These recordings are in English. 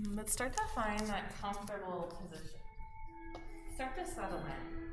But start to find that comfortable position. Start to settle in.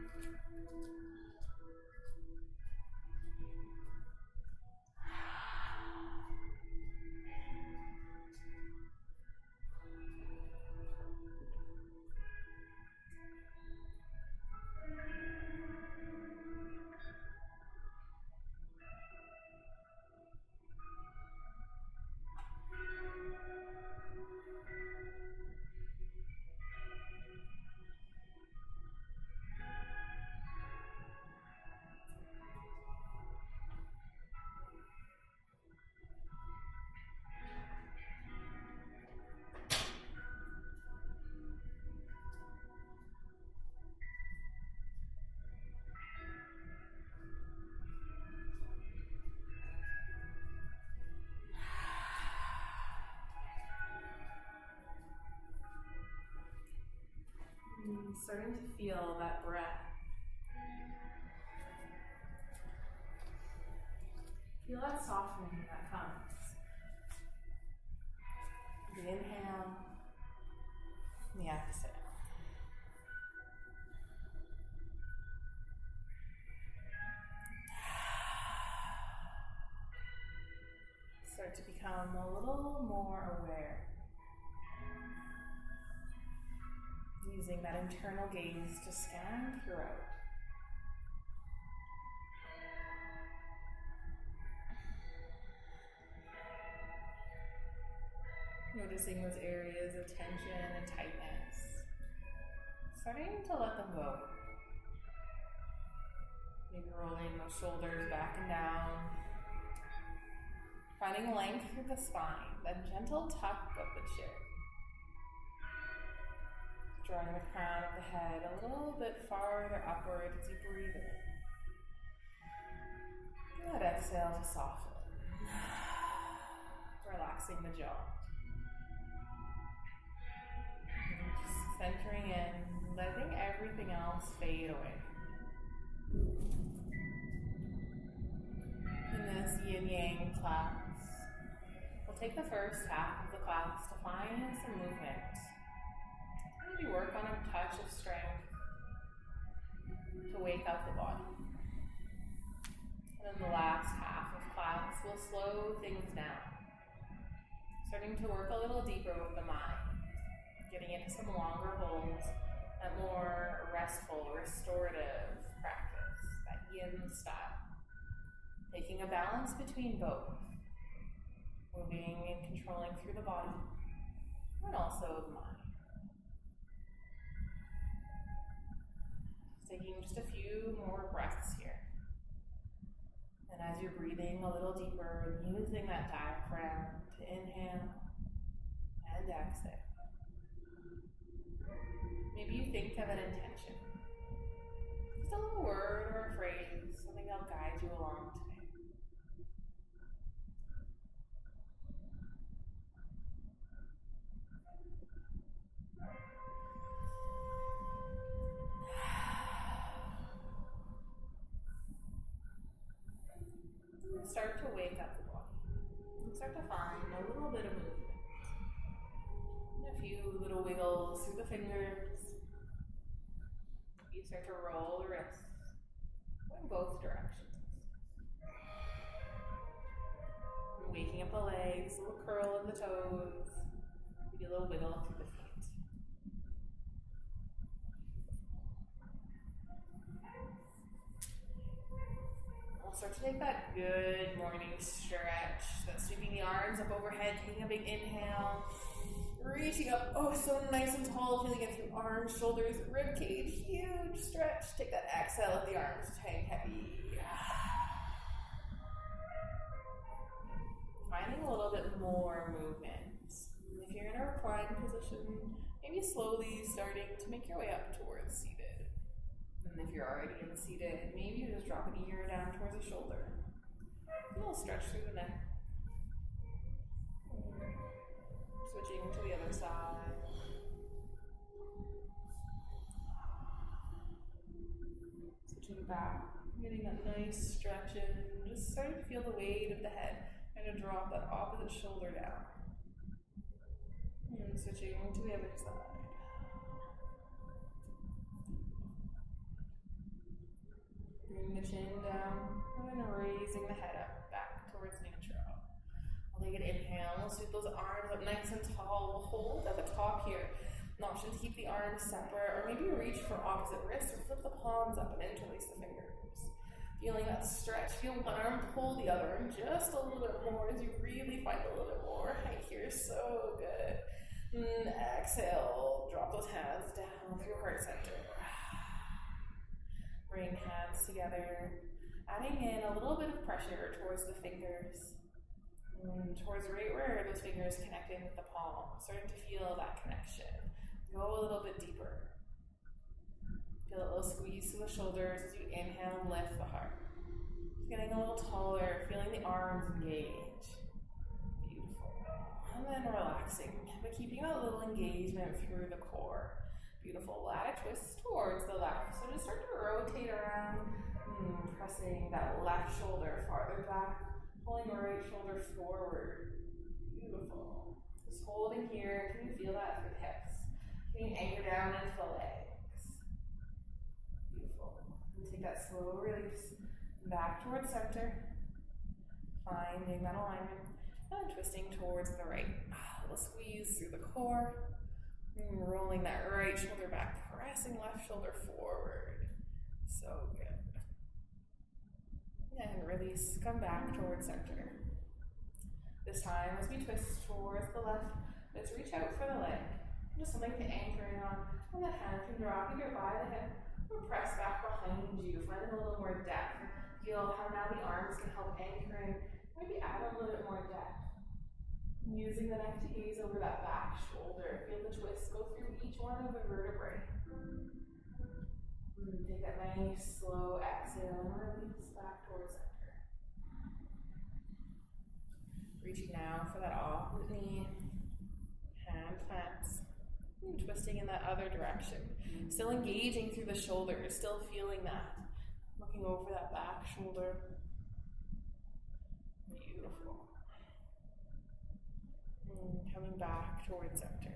Starting to feel that breath. Feel that softening that comes. The inhale, and the exhale. Start to become a little more aware. Using that internal gaze to scan throughout. Noticing those areas of tension and tightness. Starting to let them go. Maybe rolling those shoulders back and down. Finding length through the spine, that gentle tuck of the chin. Drawing the crown of the head a little bit farther upward as you breathe in. Let exhale to soften. Relaxing the jaw. And just centering in, letting everything else fade away. In this Yin Yang class, we'll take the first half of the class to find some movement. Maybe work on a touch of strength to wake up the body. And then the last half of class, we'll slow things down. Starting to work a little deeper with the mind. Getting into some longer holds, that more restful, restorative practice, that yin style. Taking a balance between both. Moving and controlling through the body, and also the mind. Taking just a few more breaths here. And as you're breathing a little deeper, using that diaphragm to inhale and exhale. Maybe you think of an intention. Just a little word or a phrase, something that'll guide you along today. Start to wake up the body. And start to find a little bit of movement. A few little wiggles through the fingers. You start to roll the wrists in both directions. And waking up the legs, a little curl in the toes. Maybe a little wiggle through the feet. Start to take that good morning stretch. That's sweeping the arms up overhead, taking a big inhale. Reaching up, oh, so nice and tall, feeling it through arms, shoulders, rib cage, huge stretch. Take that exhale, let the arms hang heavy. Finding a little bit more movement. If you're in a reclined position, maybe slowly starting to make your way up towards seated. And if you're already in seated, maybe you just drop an ear down towards the shoulder. A little stretch through the neck. Switching to the other side. Switching back, getting that nice stretch in. Just starting to feel the weight of the head and to drop that opposite shoulder down. And switching to the other side. Bring the chin down and raising the head up back towards neutral. We'll take an inhale. We'll sweep those arms up nice and tall. We'll hold at the top here. An option to keep the arms separate, or maybe reach for opposite wrists, or flip the palms up and interlace the fingers. Feeling that stretch. Feel one arm pull the other arm just a little bit more as you really find a little bit more height here. So good. And exhale. Drop those hands down through your heart center. Bring hands together. Adding in a little bit of pressure towards the fingers. Towards right where those fingers connecting with the palm. Starting to feel that connection. Go a little bit deeper. Feel a little squeeze to the shoulders as you inhale and lift the heart. Getting a little taller, feeling the arms engage. Beautiful. And then relaxing, but keeping that little engagement through the core. Beautiful. Lat a twist towards the left. So just start to rotate around, pressing that left shoulder farther back, pulling the right shoulder forward. Beautiful. Just holding here. Can you feel that through the hips? Can you anchor down into the legs? Beautiful. And take that slow release back towards center. Finding that alignment. And twisting towards the right. A little squeeze through the core. And rolling that right shoulder back. Pressing left shoulder forward. So good. And release. Come back towards center. This time, as we twist towards the left, let's reach out for the leg. Just something to anchor in on. And the hand can drop either by the hip or press back behind you. Find a little more depth. Feel how now the arms can help anchor in. Maybe add a little bit more depth. Using the neck to gaze over that back shoulder. Feel the twist go through each one of the vertebrae. Take that nice slow exhale and release back towards center. Reaching now for that opposite knee. Hand plants. And twisting in that other direction. Still engaging through the shoulders. Still feeling that. Looking over that back shoulder. Beautiful. And coming back towards center.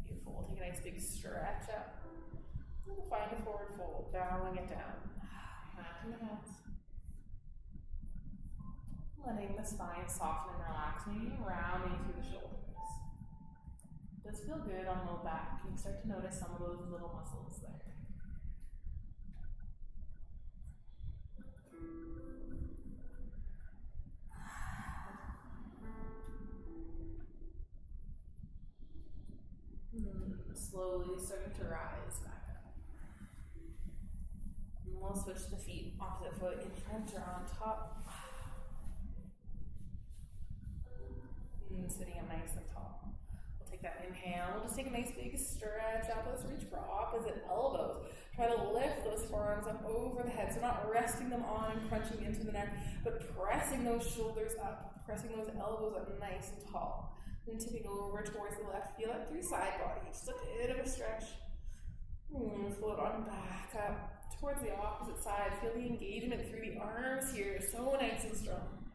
Beautiful. We'll take a nice big stretch up. And we'll find a forward fold, bowing it down. Back in the hands. Letting the spine soften and relax, maybe rounding through the shoulders. It does feel good on low back. You can start to notice some of those little muscles there. Slowly starting to rise back up. And we'll switch the feet, opposite foot in front or on top. And sitting up nice and tall. We'll take that inhale. We'll just take a nice big stretch up. Let's reach for opposite elbows. Try to lift those forearms up over the head. So not resting them on and crunching into the neck, but pressing those shoulders up, pressing those elbows up nice and tall. And tipping over towards the left. Feel it through side body. Just a bit of a stretch. And float on back up towards the opposite side. Feel the engagement through the arms here. So nice and strong.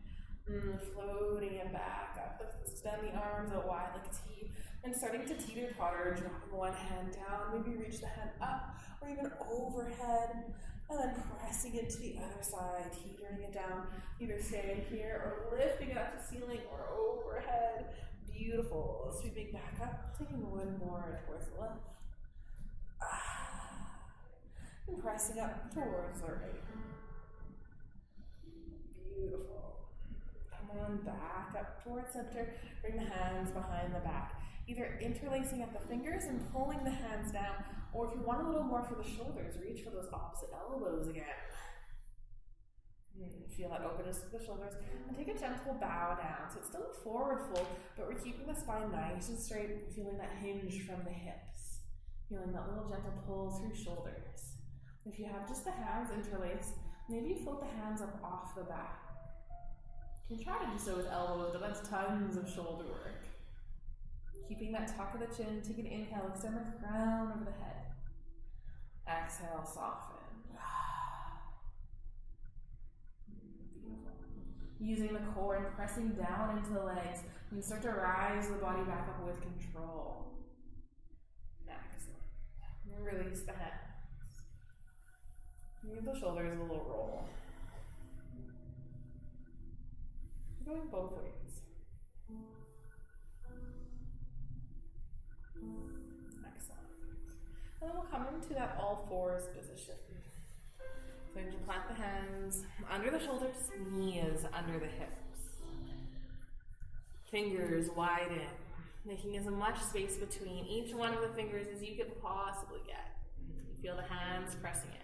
Floating it back up. Extend the arms out wide like a T. And starting to teeter-totter. Dropping one hand down. Maybe reach the hand up or even overhead. And then pressing it to the other side. Teetering it down. Either staying here or lifting it up to ceiling or overhead. Beautiful. Sweeping back up. Taking one more towards the left. And pressing up towards the right. Beautiful. Come on back up towards center. Bring the hands behind the back. Either interlacing at the fingers and pulling the hands down, or if you want a little more for the shoulders, reach for those opposite elbows again. Feel that openness to the shoulders. And take a gentle bow down. So it's still a forward fold, but we're keeping the spine nice and straight, feeling that hinge from the hips. Feeling that little gentle pull through shoulders. If you have just the hands interlaced, maybe you float the hands up off the back. You can try to do so with elbows, but that's tons of shoulder work. Keeping that tuck of the chin, take an inhale, extend the crown over the head. Exhale, soften. Using the core and pressing down into the legs. And start to rise the body back up with control. Excellent. And release the hands. Give the shoulders a little roll. Going both ways. Excellent. And then we'll come into that all fours position. So you can plant the hands under the shoulders, knees under the hips. Fingers widen, making as much space between each one of the fingers as you could possibly get. You feel the hands pressing in.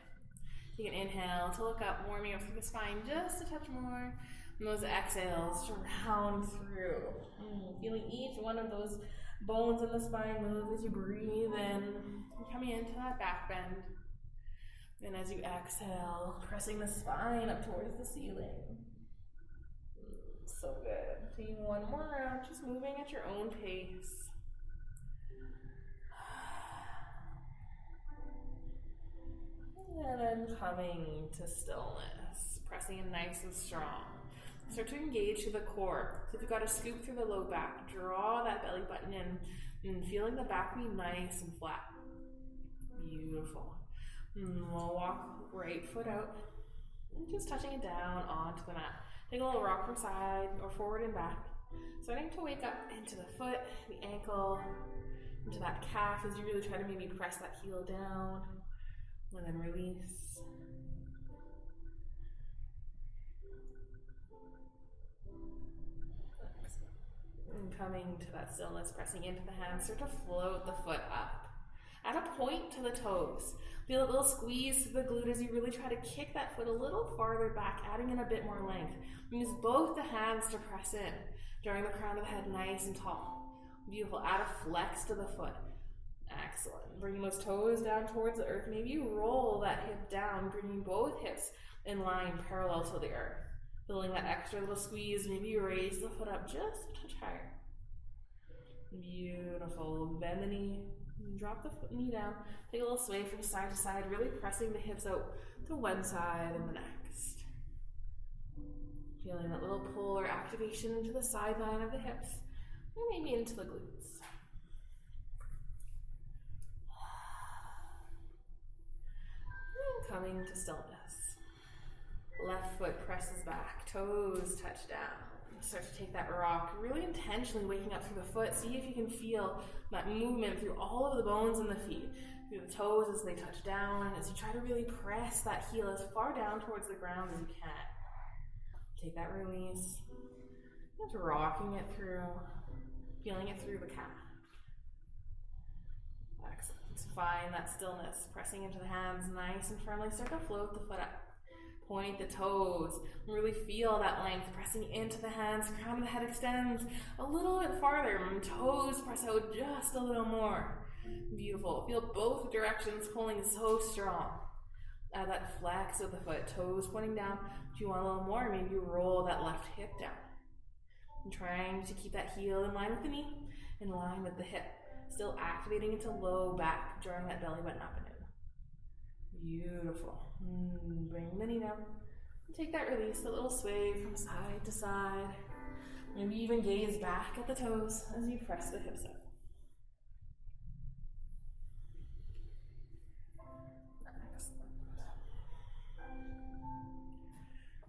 You can inhale to look up, warming up through the spine just a touch more. And those exhales to round through. Feeling each one of those bones in the spine move as you breathe in. Coming into that back bend. And as you exhale, pressing the spine up towards the ceiling. So good. Taking one more round, just moving at your own pace. And then coming to stillness, pressing in nice and strong. Start to engage through the core. So if you've got to scoop through the low back, draw that belly button in, and feeling the back be nice and flat. Beautiful. And we'll walk right foot out, and just touching it down onto the mat. Take a little rock from side or forward and back. Starting to wake up into the foot, the ankle, into that calf as you really try to maybe press that heel down, and then release. And coming to that stillness, pressing into the hands, start to float the foot up. Add a point to the toes. Feel a little squeeze to the glute as you really try to kick that foot a little farther back, adding in a bit more length. Use both the hands to press in, drawing the crown of the head nice and tall. Beautiful. Add a flex to the foot. Excellent. Bringing those toes down towards the earth. Maybe you roll that hip down, bringing both hips in line parallel to the earth. Feeling that extra little squeeze. Maybe you raise the foot up just a touch higher. Beautiful. Bend the knee. Drop the knee down. Take a little sway from side to side, really pressing the hips out to one side and the next. Feeling that little pull or activation into the sideline of the hips, or maybe into the glutes. And coming to stillness. Left foot presses back, toes touch down. Start to take that rock, really intentionally waking up through the foot. See if you can feel that movement through all of the bones in the feet, through the toes as they touch down, as you try to really press that heel as far down towards the ground as you can. Take that release, just rocking it through, feeling it through the calf. Excellent. Find that stillness, pressing into the hands nice and firmly. Start to float the foot up. Point the toes, really feel that length pressing into the hands, crown of the head extends a little bit farther, and toes press out just a little more. Beautiful, feel both directions pulling so strong. Add that flex of the foot, toes pointing down. If you want a little more, maybe you roll that left hip down. And trying to keep that heel in line with the knee, in line with the hip. Still activating into low back, drawing that belly button up and in. Beautiful. Bring the knee down. Take that release, a little sway from side to side. Maybe even gaze back at the toes as you press the hips up. Excellent.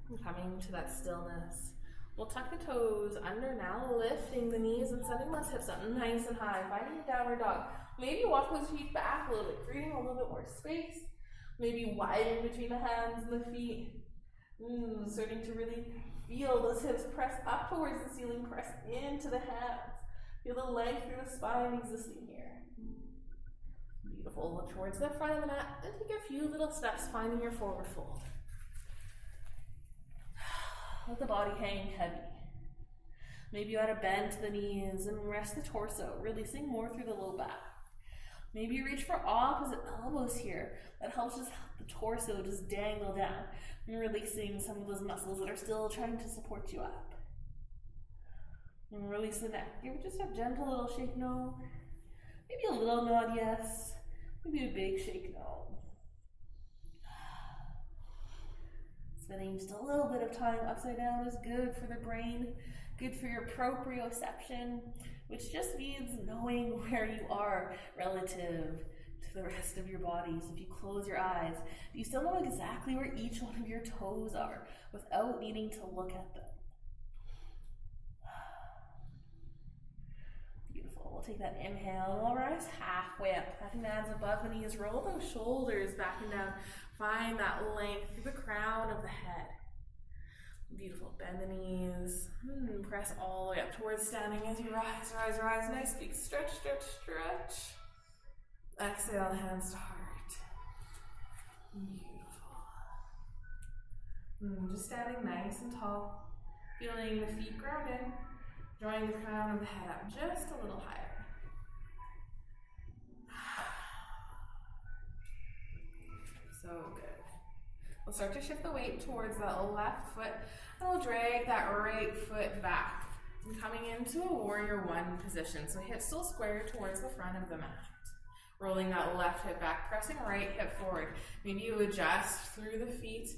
And coming to that stillness. We'll tuck the toes under now, lifting the knees and sending those hips up nice and high, finding your downward dog. Maybe walk those feet back a little bit, creating a little bit more space. Maybe widen between the hands and the feet. Starting to really feel those hips press up towards the ceiling, press into the hands. Feel the length through the spine existing here. Beautiful. Look towards the front of the mat and take a few little steps, finding your forward fold. Let the body hang heavy. Maybe you add a bend to the knees and rest the torso, releasing more through the low back. Maybe you reach for opposite elbows here. That helps just the torso just dangle down and releasing some of those muscles that are still trying to support you up. And release the neck. Give it just a gentle little shake no. Maybe a little nod yes. Maybe a big shake no. Spending just a little bit of time upside down is good for the brain, good for your proprioception, which just means knowing where you are relative to the rest of your body. So if you close your eyes, you still know exactly where each one of your toes are without needing to look at them. Beautiful. We'll take that inhale and we'll rise halfway up. Cracking the hands above the knees. Roll those shoulders back and down. Find that length through the crown of the head. Beautiful. Bend the knees. Press all the way up towards standing as you rise, rise, rise. Nice big stretch, stretch, stretch. Exhale, hands to heart. Beautiful. Just standing nice and tall. Feeling the feet ground in. Drawing the crown of the head up just a little higher. So good. We'll start to shift the weight towards that left foot, and we'll drag that right foot back. And coming into a warrior one position, so hips still square towards the front of the mat. Rolling that left hip back, pressing right hip forward. Maybe you adjust through the feet,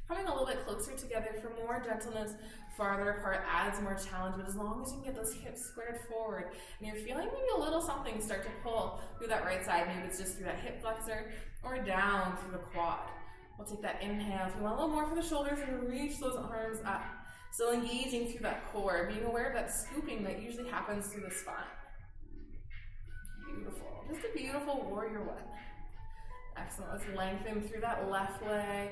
coming a little bit closer together for more gentleness. Farther apart adds more challenge, but as long as you can get those hips squared forward, and you're feeling maybe a little something start to pull through that right side, maybe it's just through that hip flexor or down through the quad. We'll take that inhale. If you want a little more for the shoulders, and reach those arms up. Still engaging through that core, being aware of that scooping that usually happens through the spine. Beautiful. Just a beautiful warrior one. Excellent. Let's lengthen through that left leg.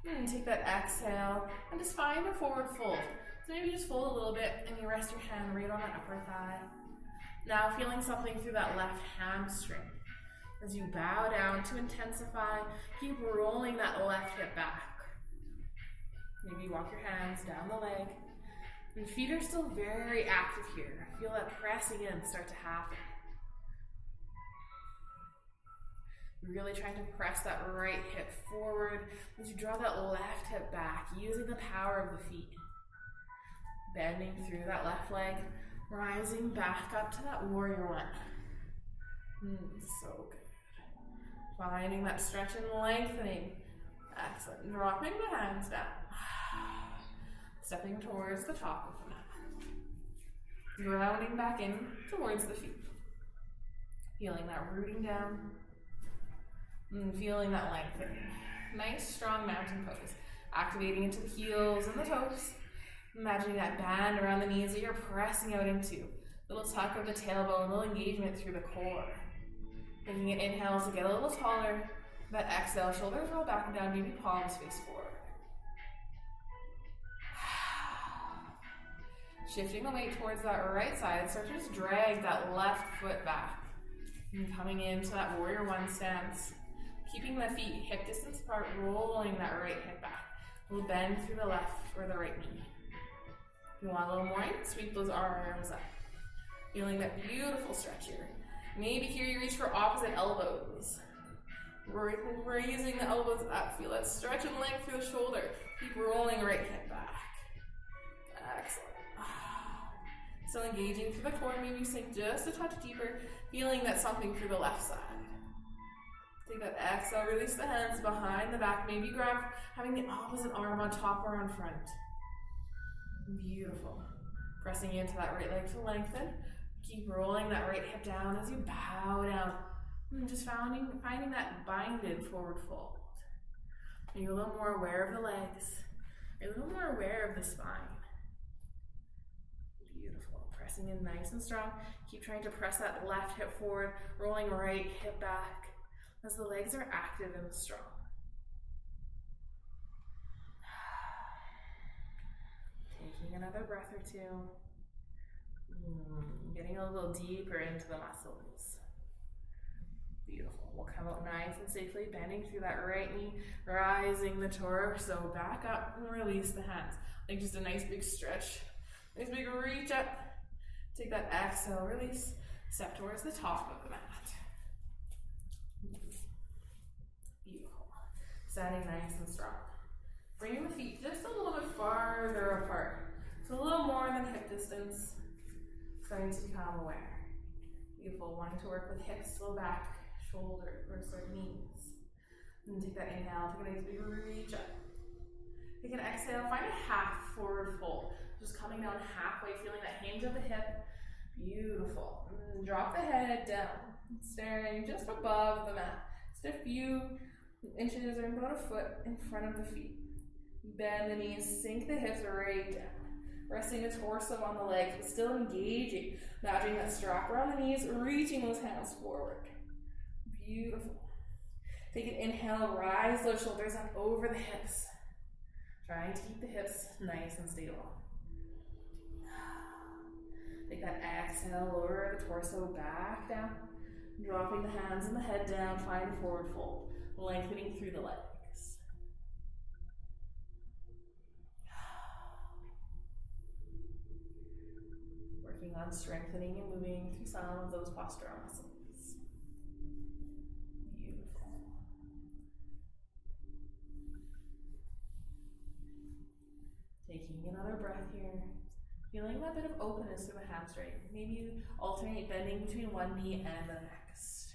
And take that exhale and just find a forward fold. So maybe just fold a little bit and you rest your hand right on that upper thigh. Now feeling something through that left hamstring. As you bow down to intensify, keep rolling that left hip back. Maybe walk your hands down the leg. And feet are still very active here. Feel that pressing in start to happen. Really trying to press that right hip forward as you draw that left hip back, using the power of the feet. Bending through that left leg, rising back up to that warrior one. So good. Finding that stretch and lengthening. Excellent. Dropping the hands down. Stepping towards the top of the mat. Grounding back in towards the feet. Feeling that rooting down. And feeling that lengthening. Nice, strong mountain pose. Activating into the heels and the toes. Imagining that band around the knees that you're pressing out into. Little tuck of the tailbone, little engagement through the core. Taking an inhale to get a little taller. That exhale, shoulders roll back and down, maybe palms face forward. Shifting the weight towards that right side, start to just drag that left foot back. And coming into that warrior one stance. Keeping the feet hip distance apart, rolling that right hip back. We'll bend through the left or the right knee. If you want a little more, sweep those arms up. Feeling that beautiful stretch here. Maybe here you reach for opposite elbows. Raising the elbows up. Feel that stretch and length through the shoulder. Keep rolling right hip back. Excellent. Still engaging through the core. Maybe sink just a touch deeper. Feeling that something through the left side. Take that exhale, release the hands behind the back. Maybe grab having the opposite arm on top or on front. Beautiful. Pressing into that right leg to lengthen. Keep rolling that right hip down as you bow down. And just finding that binded forward fold. Are you a little more aware of the legs? Are you a little more aware of the spine? Beautiful. Pressing in nice and strong. Keep trying to press that left hip forward, rolling right hip back. As the legs are active and strong. Taking another breath or two. Getting a little deeper into the muscles. Beautiful. We'll come out nice and safely, bending through that right knee, rising the torso back up and release the hands. Like just a nice big stretch. Nice big reach up. Take that exhale, release. Step towards the top of the mat. Beautiful. Standing nice and strong. Bringing the feet just a little bit farther apart. So a little more than hip distance. Starting to become aware. Beautiful. Wanting to work with hips still back, shoulder, or knees. And take that inhale, take a nice big reach up. Take an exhale, find a half forward fold. Just coming down halfway, feeling that hinge of the hip. Beautiful. Drop the head down, staring just above the mat. Just a few inches or about a foot in front of the feet. Bend the knees, sink the hips right down. Resting the torso on the legs, but still engaging. Imagining that strap around the knees, reaching those hands forward. Beautiful. Take an inhale, rise those shoulders up over the hips. Trying to keep the hips nice and stable. Take that exhale, lower the torso back down. Dropping the hands and the head down, find a forward fold. Lengthening through the legs. Working on strengthening and moving through some of those postural muscles. Beautiful. Taking another breath here. Feeling that bit of openness through the hamstring. Maybe you alternate bending between one knee and the next.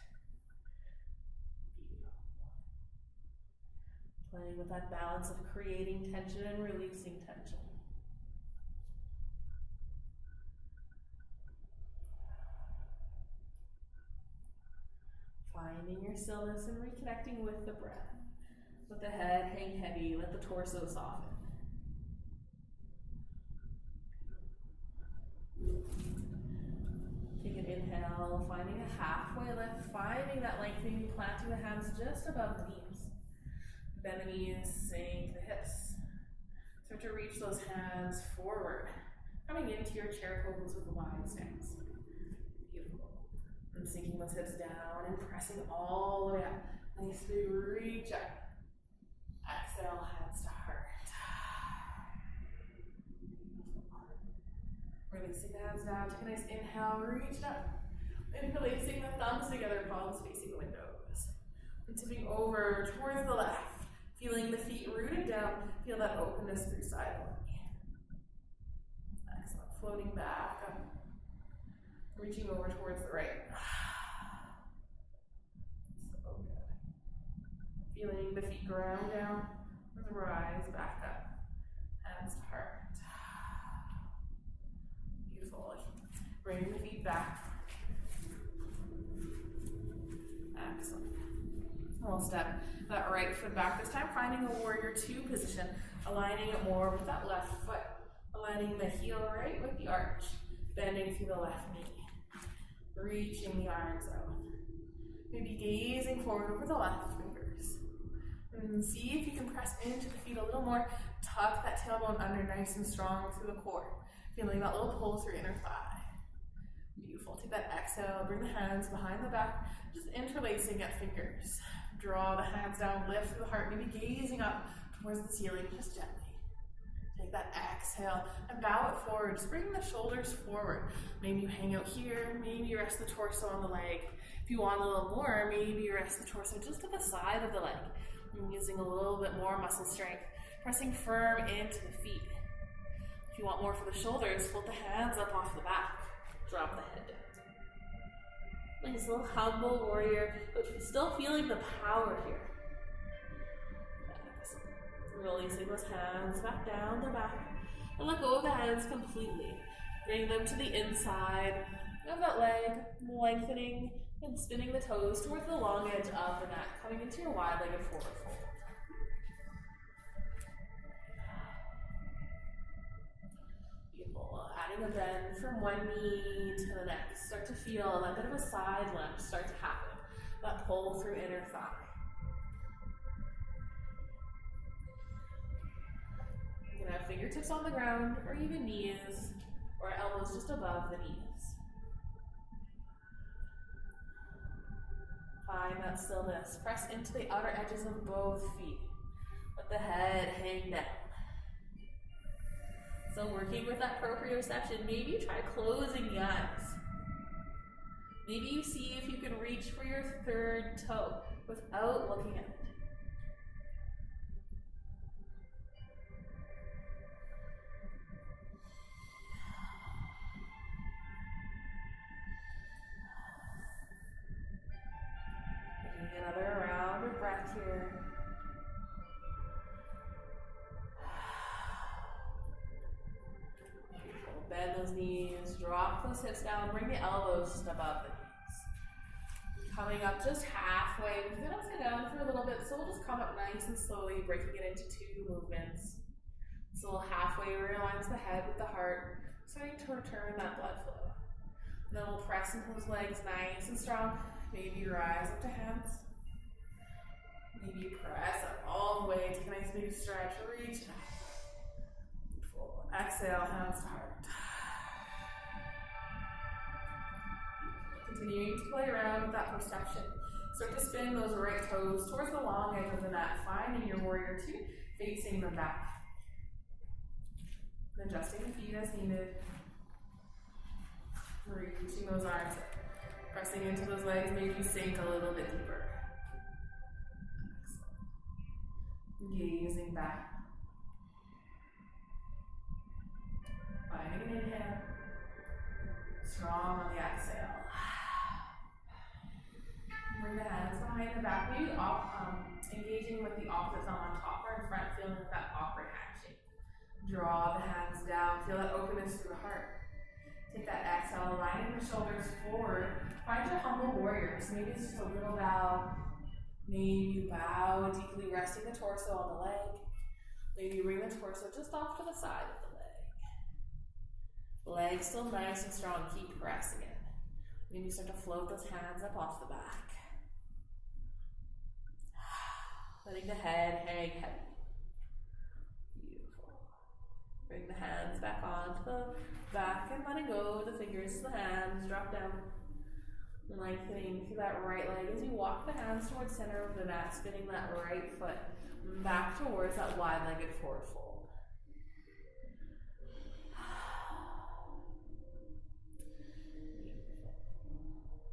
Beautiful. Playing with that balance of creating tension and releasing tension. Finding your stillness and reconnecting with the breath. Let the head hang heavy, let the torso soften. Take an inhale, finding a halfway lift, finding that lengthening, planting the hands just above the knees. Bend the knees, sink the hips. Start to reach those hands forward, coming into your chair pose with a wide stance. Beautiful. And sinking those hips down and pressing all the way up. Nice big reach up. Exhale, hands to heart. Releasing the hands down, take a nice inhale, reach it up. Interlacing the thumbs together, palms facing the windows. And tipping over towards the left, feeling the feet rooted down, feel that openness through side body. Excellent, floating back up, reaching over towards the right. So good. Feeling the feet ground down, rise back up, hands to heart. Beautiful. Bring the feet back. Excellent. We'll step that right foot back. This time finding a warrior two position, aligning it more with that left foot. Aligning the heel right with the arch. Bending through the left knee. Reaching the arms out. Maybe gazing forward over the left fingers. And see if you can press into the feet a little more. Tuck that tailbone under nice and strong through the core. Feeling that little pull through inner thigh. Beautiful. Take that exhale, bring the hands behind the back, just interlacing at fingers. Draw the hands down, lift through the heart, maybe gazing up towards the ceiling, just gently. Take that exhale and bow it forward. Just bring the shoulders forward. Maybe you hang out here, maybe you rest the torso on the leg. If you want a little more, maybe you rest the torso just to the side of the leg. And using a little bit more muscle strength, pressing firm into the feet. If you want more for the shoulders, float the hands up off the back. Drop the head down. Nice little humble warrior, but still feeling the power here. Releasing those hands back down the back. And let go of the hands completely. Bring them to the inside of that leg, lengthening and spinning the toes towards the long edge of the mat, coming into your wide-legged forward fold. Beautiful. Adding a bend from one knee to the next. Start to feel that bit of a side lunge start to happen. That pull through inner thigh. You can have fingertips on the ground, or even knees, or elbows just above the knees. Find that stillness. Press into the outer edges of both feet. Let the head hang down. So working with that proprioception, maybe try closing the eyes. Maybe you see if you can reach for your third toe without looking at it. Taking another round of breath here. Lock those hips down, bring the elbows just above the knees. Coming up just halfway. We've been upside down for a little bit, so we'll just come up nice and slowly, breaking it into 2 movements. So we'll halfway realign the head with the heart, starting to return that blood flow. And then we'll press into those legs nice and strong. Maybe rise up to hands. Maybe press up all the way, take a nice big stretch, reach it up. Full. Exhale, hands to heart. Continuing to play around with that perception. Start to spin those right toes towards the long edge of the mat, finding your warrior 2, facing them back. Adjusting the feet as needed. Reaching those arms, pressing into those legs, maybe you sink a little bit deeper. Gazing back. Finding an inhale. Strong on the exhale. Bring the hands behind the back. Maybe engaging with the opposite thumb on top or in front, feeling that awkward handshake. Draw the hands down. Feel that openness through the heart. Take that exhale, lining the shoulders forward. Find your humble warrior. So maybe it's just a little bow. Maybe you bow deeply, resting the torso on the leg. Maybe you bring the torso just off to the side of the leg. Legs still nice and strong. Keep pressing it. Maybe you start to float those hands up off the back. Letting the head hang heavy. Beautiful. Bring the hands back onto the back and letting go of the fingers to the hands. Drop down. Lengthening through that right leg as you walk the hands towards center of the mat, spinning that right foot back towards that wide-legged forward fold.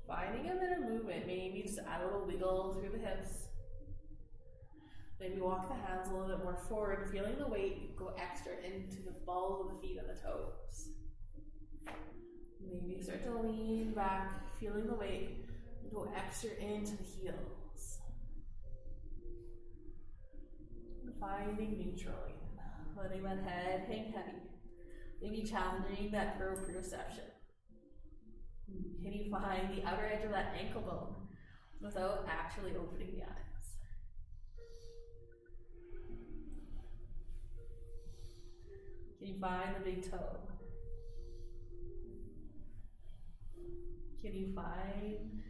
Finding a bit of movement, maybe just add a little wiggle through the hips. Maybe walk the hands a little bit more forward, feeling the weight go extra into the balls of the feet and the toes. Maybe start to lean back, feeling the weight go extra into the heels. Finding neutral, letting that head hang heavy. Maybe challenging that proprioception. Can you find the outer edge of that ankle bone without actually opening the eyes? Can you find the big toe? Can you find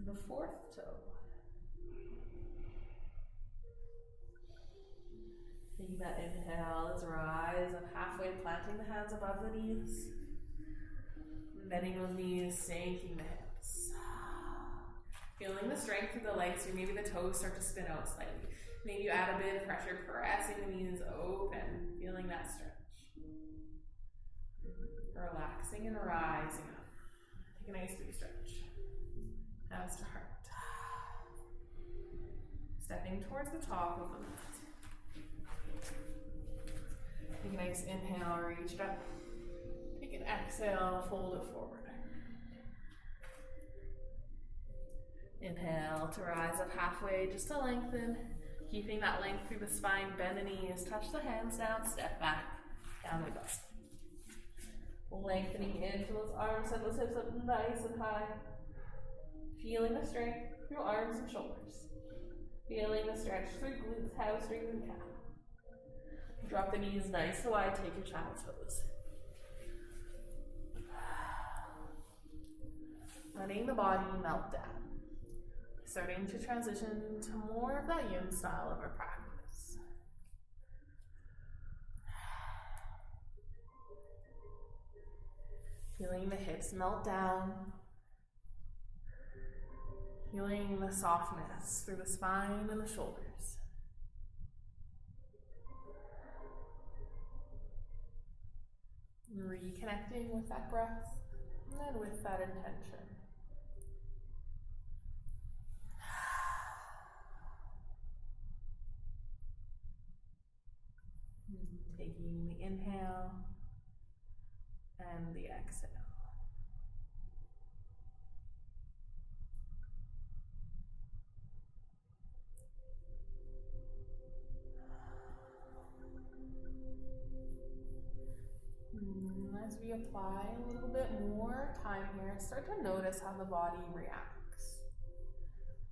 the 4th toe? Taking that inhale, let's rise up halfway, planting the hands above the knees. Bending those knees, sinking the hips. Feeling the strength through the legs here. Maybe the toes start to spin out slightly. Maybe you add a bit of pressure, pressing the knees open, feeling that stretch. Relaxing and rising up. Take a nice big stretch. Hands to heart. Stepping towards the top of the mat. Take a nice inhale, reach it up. Take an exhale, fold it forward. Inhale to rise up halfway, just to lengthen. Keeping that length through the spine, bend the knees, touch the hands down, step back, downward dog. Lengthening into those arms, send those hips up nice and high. Feeling the strength through arms and shoulders. Feeling the stretch through glutes, hamstrings, and calf. Drop the knees nice and wide, take your child's pose. Letting the body melt down. Starting to transition to more of that yin style of our practice. Feeling the hips melt down. Feeling the softness through the spine and the shoulders. Reconnecting with that breath and with that intention. Taking the inhale and the exhale. As we apply a little bit more time here, start to notice how the body reacts.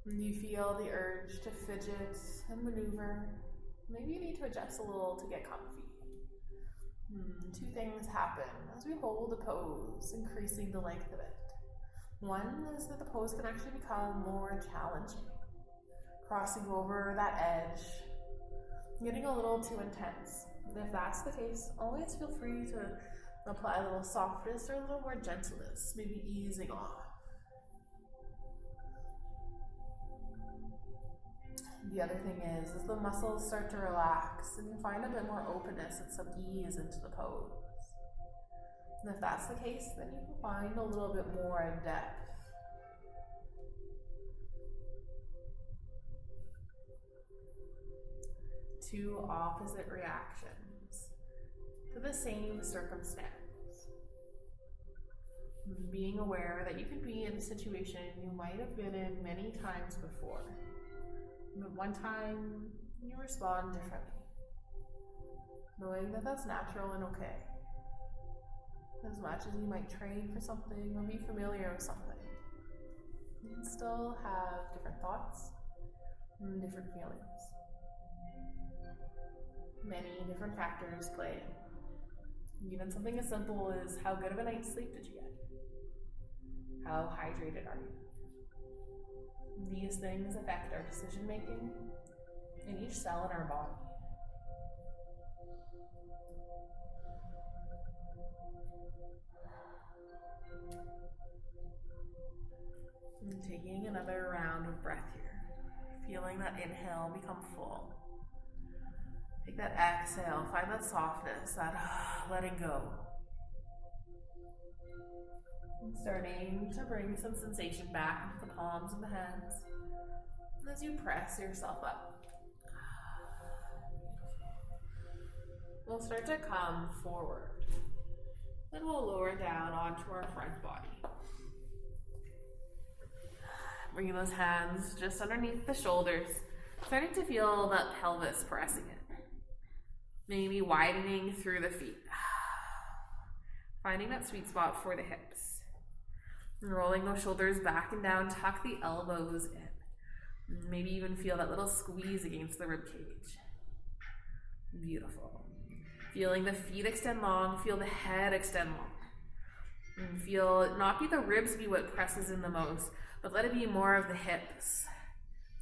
When you feel the urge to fidget and maneuver, maybe you need to adjust a little to get comfy. Two things happen as we hold a pose, increasing the length of it. One is that the pose can actually become more challenging, crossing over that edge, getting a little too intense. And if that's the case, always feel free to apply a little softness or a little more gentleness, maybe easing off. The other thing is as the muscles start to relax and you find a bit more openness and some ease into the pose. And if that's the case, then you can find a little bit more depth. Two opposite reactions to the same circumstance. Being aware that you could be in a situation you might have been in many times before. But one time you respond differently, knowing that that's natural and okay. As much as you might train for something or be familiar with something, you can still have different thoughts and different feelings. Many different factors play in. Even something as simple as how good of a night's sleep did you get? How hydrated are you? These things affect our decision making in each cell in our body. And taking another round of breath here, feeling that inhale become full. Take that exhale, find that softness, that letting go. And starting to bring some sensation back into the palms of the hands. And as you press yourself up, we'll start to come forward. Then we'll lower down onto our front body. Bringing those hands just underneath the shoulders, starting to feel that pelvis pressing it. Maybe widening through the feet. Finding that sweet spot for the hips. And rolling those shoulders back and down, tuck the elbows in. Maybe even feel that little squeeze against the rib cage. Beautiful. Feeling the feet extend long, feel the head extend long. And feel it not be the ribs be what presses in the most, but let it be more of the hips.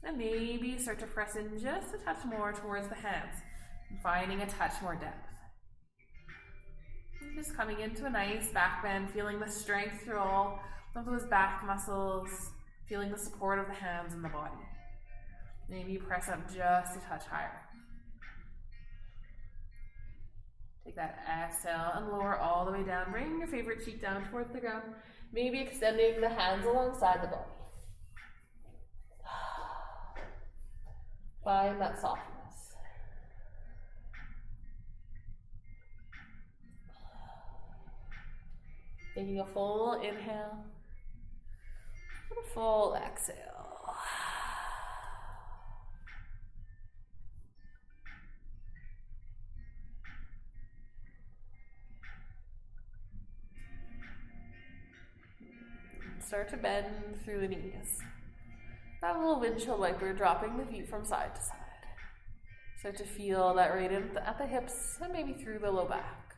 And maybe start to press in just a touch more towards the hands. Finding a touch more depth. And just coming into a nice back bend, feeling the strength through all of those back muscles, feeling the support of the hands and the body. Maybe press up just a touch higher. Take that exhale and lower all the way down. Bring your favorite cheek down towards the ground. Maybe extending the hands alongside the body. Find that softness. Taking a full inhale and a full exhale. Start to bend through the knees. That little windshield wiper, dropping the feet from side to side. Start to feel that right at the hips and maybe through the low back.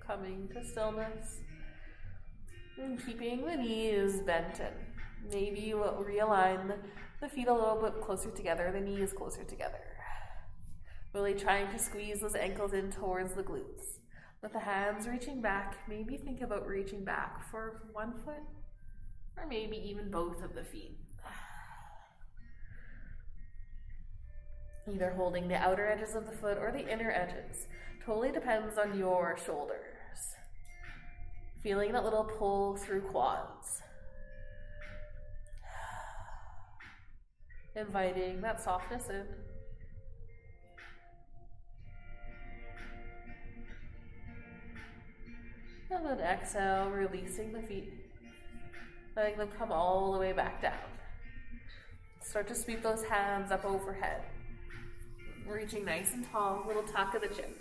Coming to stillness and keeping the knees bent in. Maybe you will realign the feet a little bit closer together, the knees closer together. Really trying to squeeze those ankles in towards the glutes. With the hands reaching back, maybe think about reaching back for one foot or maybe even both of the feet. Either holding the outer edges of the foot or the inner edges. Totally depends on your shoulders. Feeling that little pull through quads. Inviting that softness in. And then exhale, releasing the feet. Letting them come all the way back down. Start to sweep those hands up overhead. Reaching nice and tall, little tuck of the chin.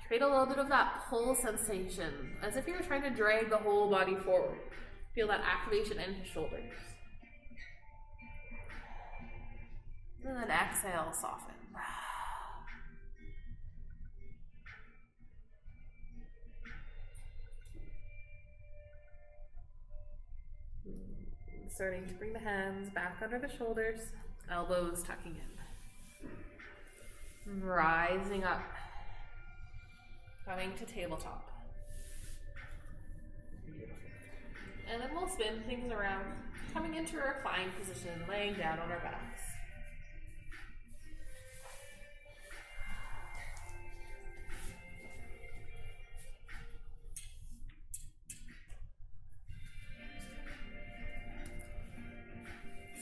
Create a little bit of that pull sensation, as if you're trying to drag the whole body forward. Feel that activation into shoulders. And then exhale, soften. Starting to bring the hands back under the shoulders, elbows tucking in. Rising up, coming to tabletop. And then we'll spin things around, coming into a reclined position, laying down on our backs.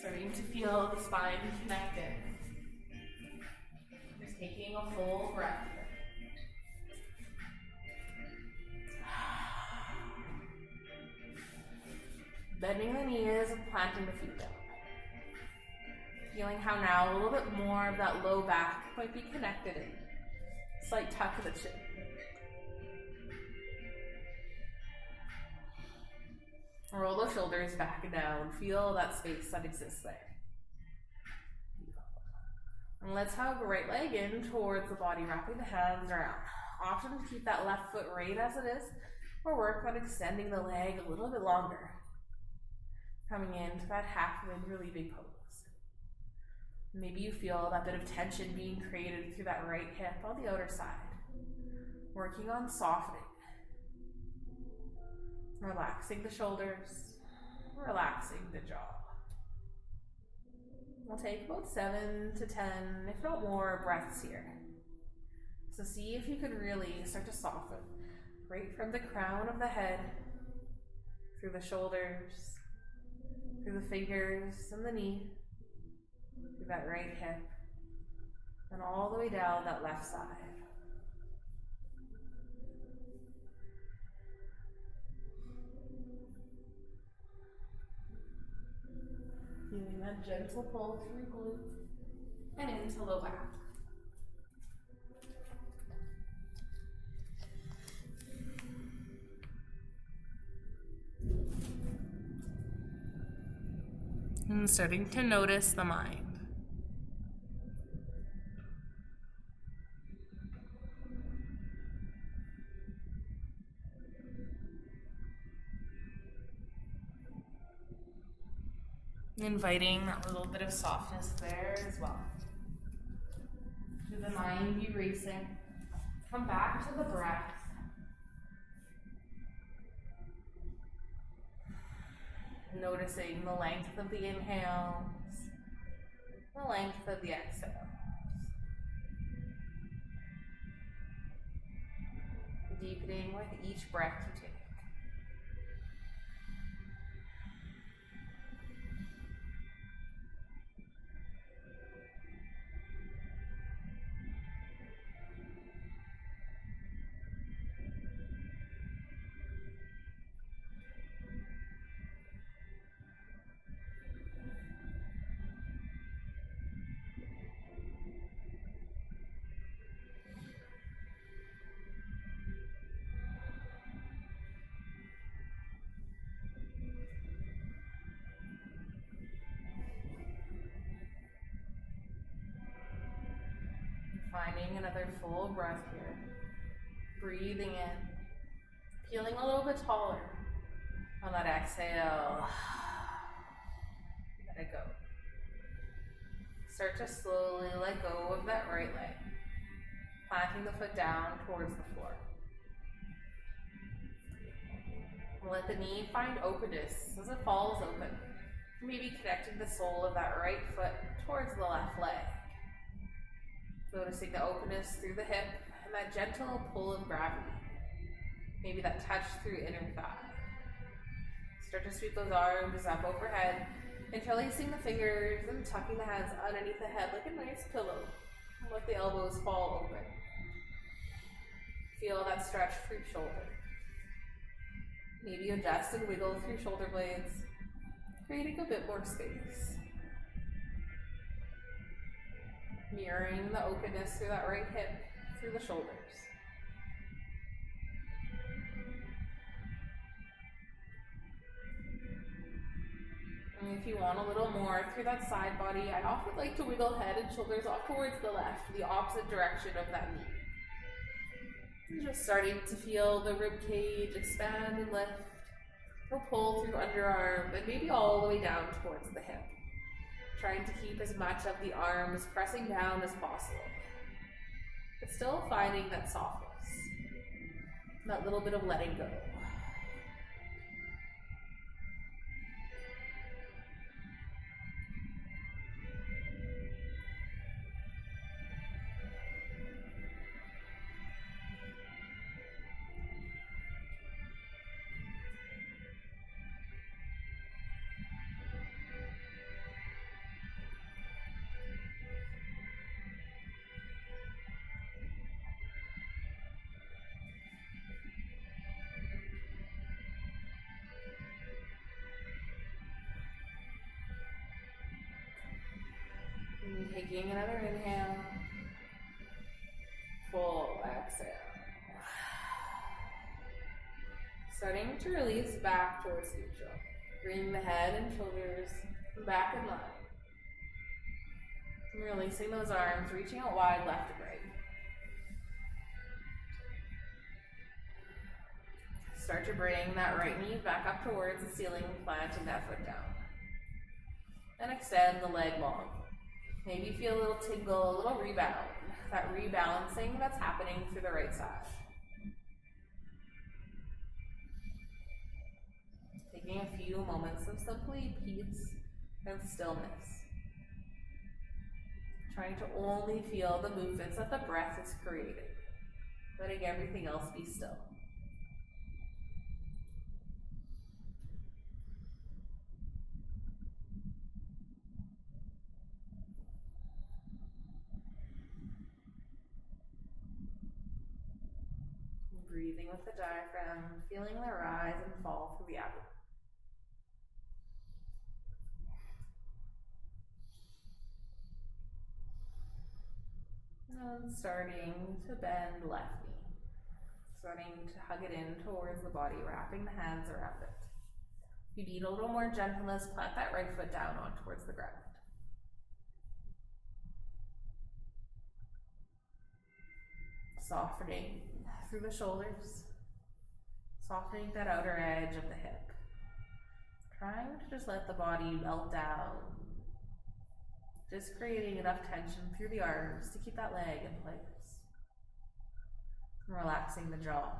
Starting to feel the spine connected. Just taking a full breath here. Bending the knees and planting the feet down. Feeling how now a little bit more of that low back might be connected in. Slight tuck of the chin. Roll the shoulders back and down. Feel that space that exists there. And let's hug right leg in towards the body, wrapping the hands around. Option to keep that left foot right as it is, or work on extending the leg a little bit longer. Coming into that half wind, really big pose. Maybe you feel that bit of tension being created through that right hip on the outer side. Working on softening. Relaxing the shoulders, relaxing the jaw. We'll take about 7 to 10, if not more, breaths here. So see if you can really start to soften right from the crown of the head, through the shoulders, through the fingers and the knee, through that right hip, and all the way down that left side. Feeling that gentle pull through glute and into low back. And starting to notice the mind. Inviting that little bit of softness there as well. Should the mind be racing, come back to the breath. Noticing the length of the inhales, the length of the exhales. Deepening with each breath you take. Finding another full breath here. Breathing in. Feeling a little bit taller. On that exhale, let it go. Start to slowly let go of that right leg. Planting the foot down towards the floor. Let the knee find openness as it falls open. Maybe connecting the sole of that right foot towards the left leg. Noticing the openness through the hip and that gentle pull of gravity. Maybe that touch through inner thigh. Start to sweep those arms up overhead, interlacing the fingers and tucking the hands underneath the head like a nice pillow. Let the elbows fall open. Feel that stretch through shoulder. Maybe adjust and wiggle through shoulder blades. creating a bit more space. Mirroring the openness through that right hip, through the shoulders. And if you want a little more through that side body, I often like to wiggle head and shoulders off towards the left, the opposite direction of that knee. And just starting to feel the rib cage expand and lift, or pull through underarm, and maybe all the way down towards the hip. Trying to keep as much of the arms pressing down as possible, but still finding that softness, that little bit of letting go. And taking another inhale, full exhale. Starting to release back towards neutral. Bring the head and shoulders back in line. And releasing those arms, reaching out wide left and right. Start to bring that right knee back up towards the ceiling, planting that foot down. And extend the leg long. Maybe feel a little tingle, a little rebound. That rebalancing that's happening through the right side. Taking a few moments of simply peace and stillness. Trying to only feel the movements that the breath is creating. Letting everything else be still. Breathing with the diaphragm, feeling the rise and fall through the abdomen. And starting to bend left knee. Starting to hug it in towards the body, wrapping the hands around it. If you need a little more gentleness, plant that right foot down on towards the ground. Softening through the shoulders, softening that outer edge of the hip. Trying to just let the body melt down. Just creating enough tension through the arms to keep that leg in place. And relaxing the jaw.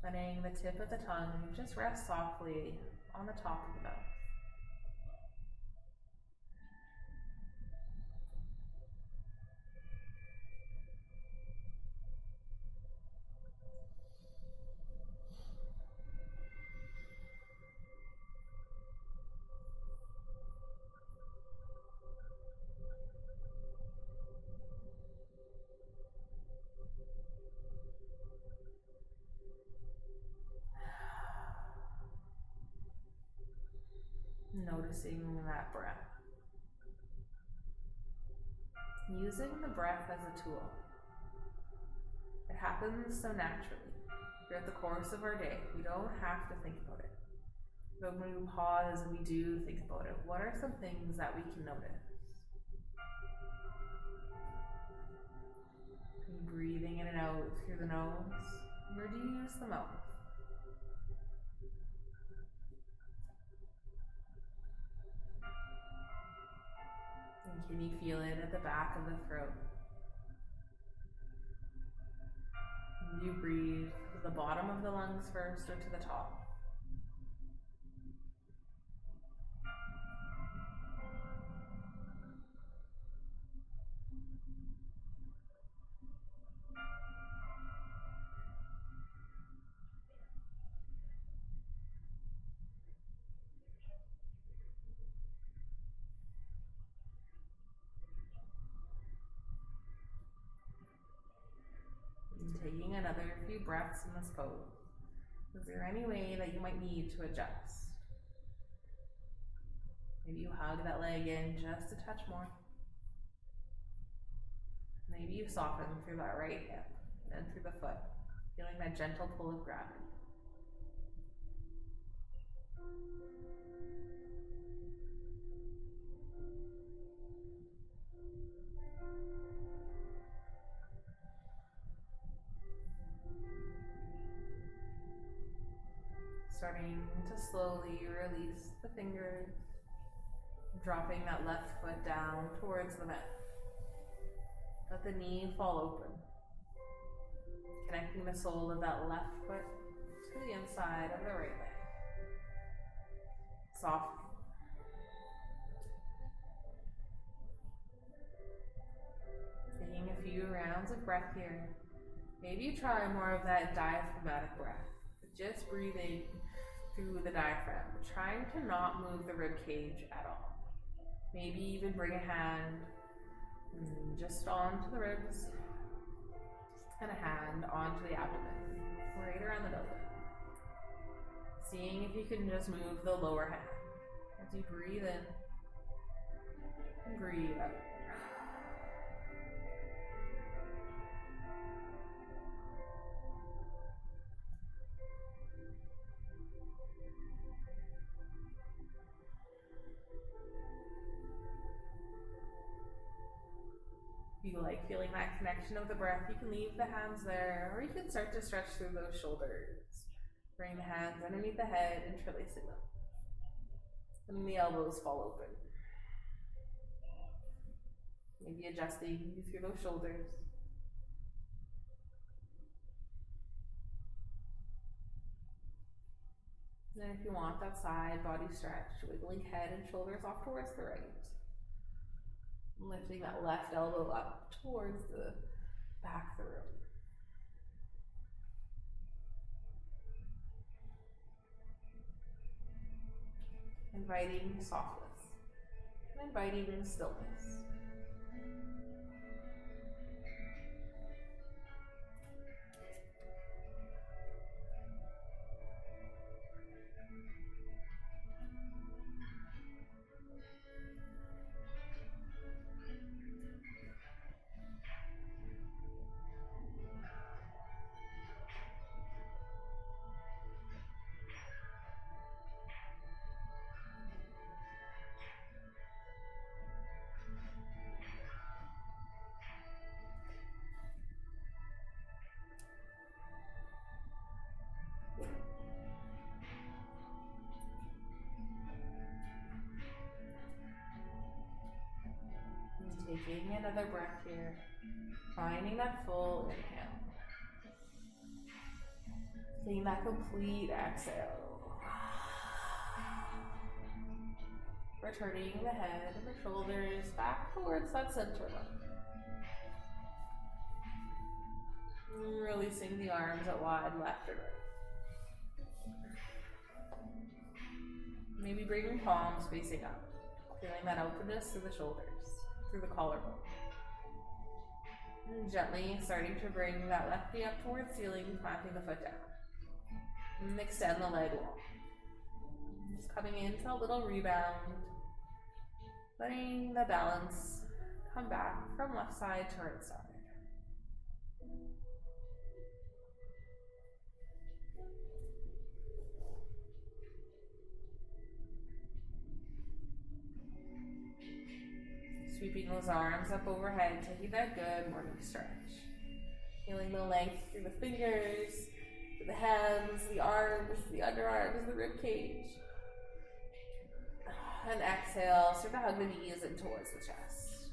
Letting the tip of the tongue just rest softly on the top of the mouth. Noticing that breath. Using the breath as a tool. It happens so naturally throughout the course of our day. We don't have to think about it. But when we pause and we do think about it, what are some things that we can notice? Are you breathing in and out through the nose? Or do you use the mouth? And can you feel it at the back of the throat? And you breathe to the bottom of the lungs first or to the top? Taking another few breaths in this pose. Is there any way that you might need to adjust? Maybe you hug that leg in just a touch more. Maybe you soften through that right hip and through the foot, feeling that gentle pull of gravity. Starting to slowly release the fingers, dropping that left foot down towards the mat. Let the knee fall open, connecting the sole of that left foot to the inside of the right leg. Soft. Taking a few rounds of breath here. Maybe you try more of that diaphragmatic breath, just breathing through the diaphragm, trying to not move the rib cage at all. Maybe even bring a hand just onto the ribs and a hand onto the abdomen, right around the belly. Seeing if you can just move the lower hand as you breathe in and breathe out. If you like feeling that connection of the breath, you can leave the hands there, or you can start to stretch through those shoulders. Bring the hands underneath the head, interlacing them. And the elbows fall open. Maybe adjusting through those shoulders. And then if you want that side body stretch, wiggling head and shoulders off towards the right. Lifting that left elbow up towards the back of the room. Inviting softness and inviting stillness. Taking another breath here, finding that full inhale. Taking that complete exhale. Returning the head and the shoulders back towards that center line. Releasing the arms out wide, left and right. Maybe bringing palms facing up, feeling that openness through the shoulders, through the collarbone. And gently starting to bring that left knee up towards ceiling, planting the foot down. And extend the leg long. Just coming into a little rebound. Letting the balance come back from left side to right side. Sweeping those arms up overhead, taking that good morning stretch. Feeling the length through the fingers, through the hands, the arms, the underarms, the rib cage. And exhale, start to hug the knees in towards the chest.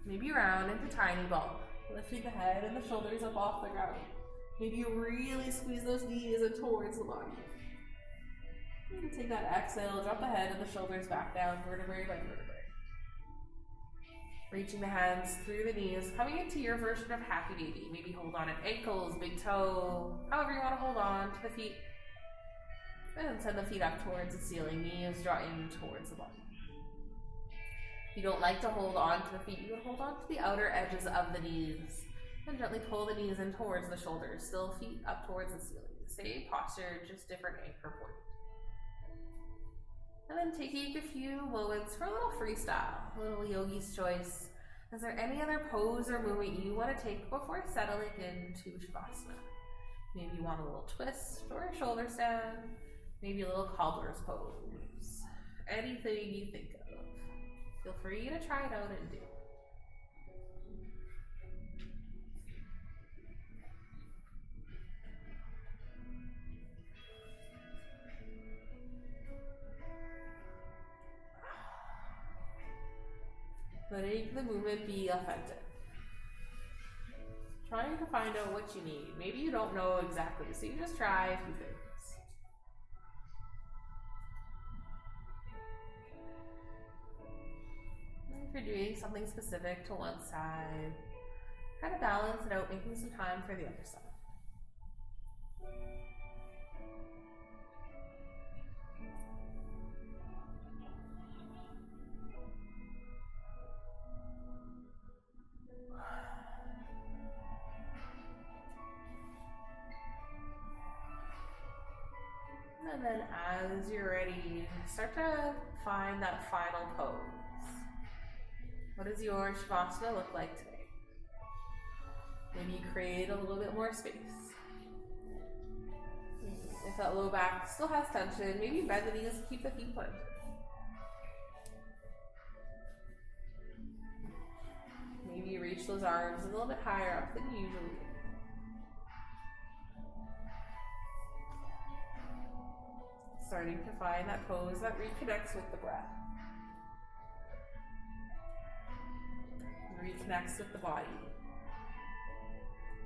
Maybe round into tiny ball, lifting the head and the shoulders up off the ground. Maybe you really squeeze those knees in towards the body. And take that exhale, drop the head and the shoulders back down, vertebrae by vertebrae. Reaching the hands through the knees, coming into your version of happy baby. Maybe hold on at ankles, big toe, however you want to hold on to the feet. And send the feet up towards the ceiling, knees draw in towards the body. If you don't like to hold on to the feet, you can hold on to the outer edges of the knees. And gently pull the knees in towards the shoulders, still feet up towards the ceiling. Same posture, just different anchor point. And then taking a few moments for a little freestyle, a little yogi's choice. Is there any other pose or movement you want to take before settling into Shavasana? Maybe you want a little twist or a shoulder stand, maybe a little cobbler's pose. Anything you think of. Feel free to try it out and do. Letting the movement be authentic. Trying to find out what you need. Maybe you don't know exactly, so you just try a few things. And if you're doing something specific to one side, try to balance it out, making some time for the other side. And then as you're ready, start to find that final pose. What does your Shavasana look like today? Maybe create a little bit more space. If that low back still has tension, maybe bend the knees and keep the feet planted. Maybe you reach those arms a little bit higher up than you usually do. Starting to find that pose that reconnects with the breath. Reconnects with the body.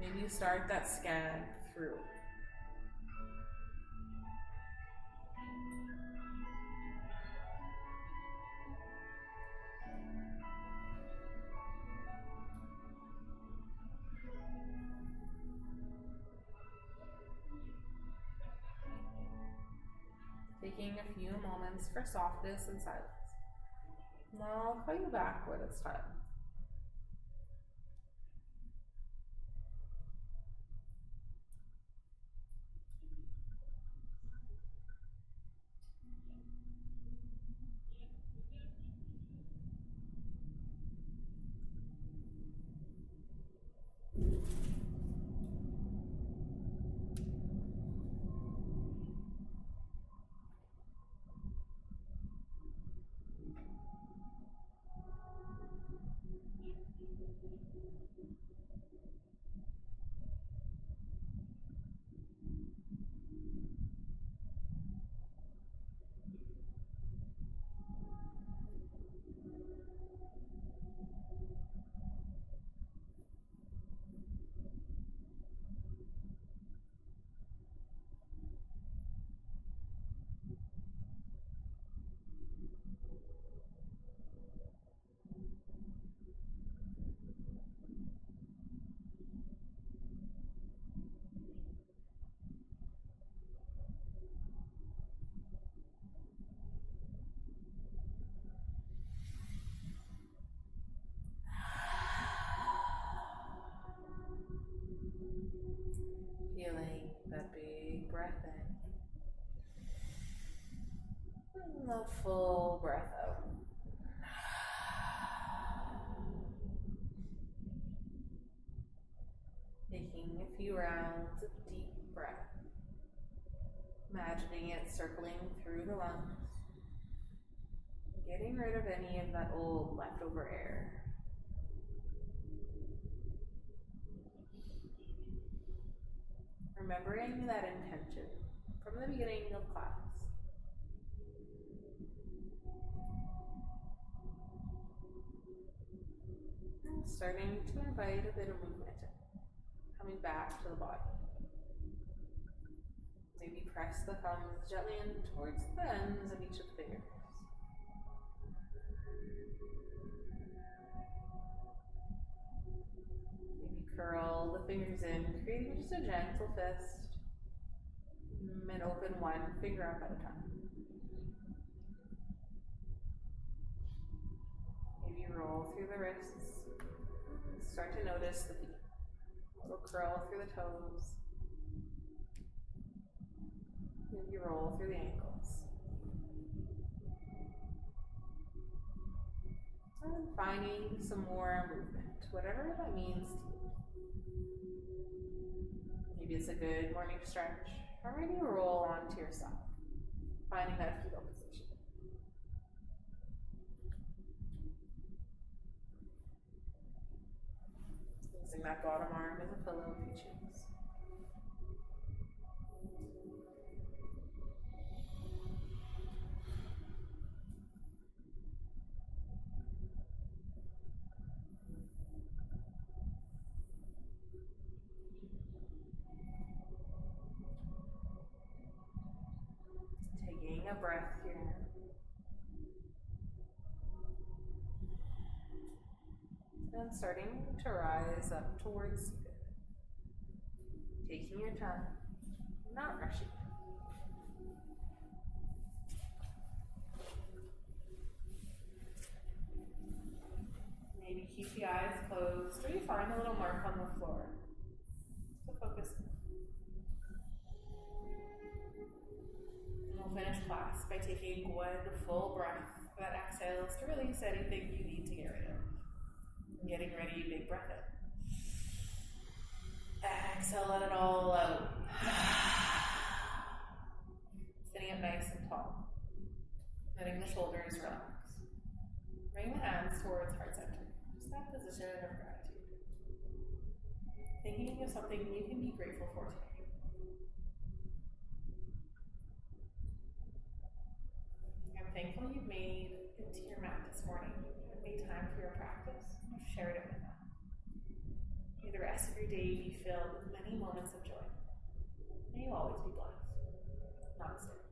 Maybe you start that scan through. Taking a few moments for softness and silence. Now I'll call you back when it's time. Feeling that big breath in. And the full breath out. Taking a few rounds of deep breath. Imagining it circling through the lungs. Getting rid of any of that old leftover air. Remembering that intention from the beginning of class. And starting to invite a bit of movement in, coming back to the body. Maybe press the thumbs gently in towards the ends of each of the fingers. Curl the fingers in, creating just a gentle fist, and open one finger up at a time. Maybe roll through the wrists, start to notice the feet. A little curl through the toes, maybe roll through the ankles. And finding some more movement, whatever that means to you. Maybe it's a good morning stretch, or maybe roll onto your side, finding that fetal position. Using that bottom arm as a pillow if you choose. Taking a breath here. And starting to rise up towards seated. Taking your time, not rushing. Maybe keep the eyes closed, or you find a little mark on the floor. So focus. And we'll finish class by taking one full breath that exhales to release anything you need to get rid of. And getting ready, big breath in. Exhale, let it all out. Sitting up nice and tall. Letting the shoulders relax. Bring the hands towards heart center. Just that position of gratitude. Thinking of something you can be grateful for today. I'm thankful you've made it to your mat this morning and made time for your practice. You've shared it with them. May the rest of your day be filled with many moments of joy. May you always be blessed. Namaste.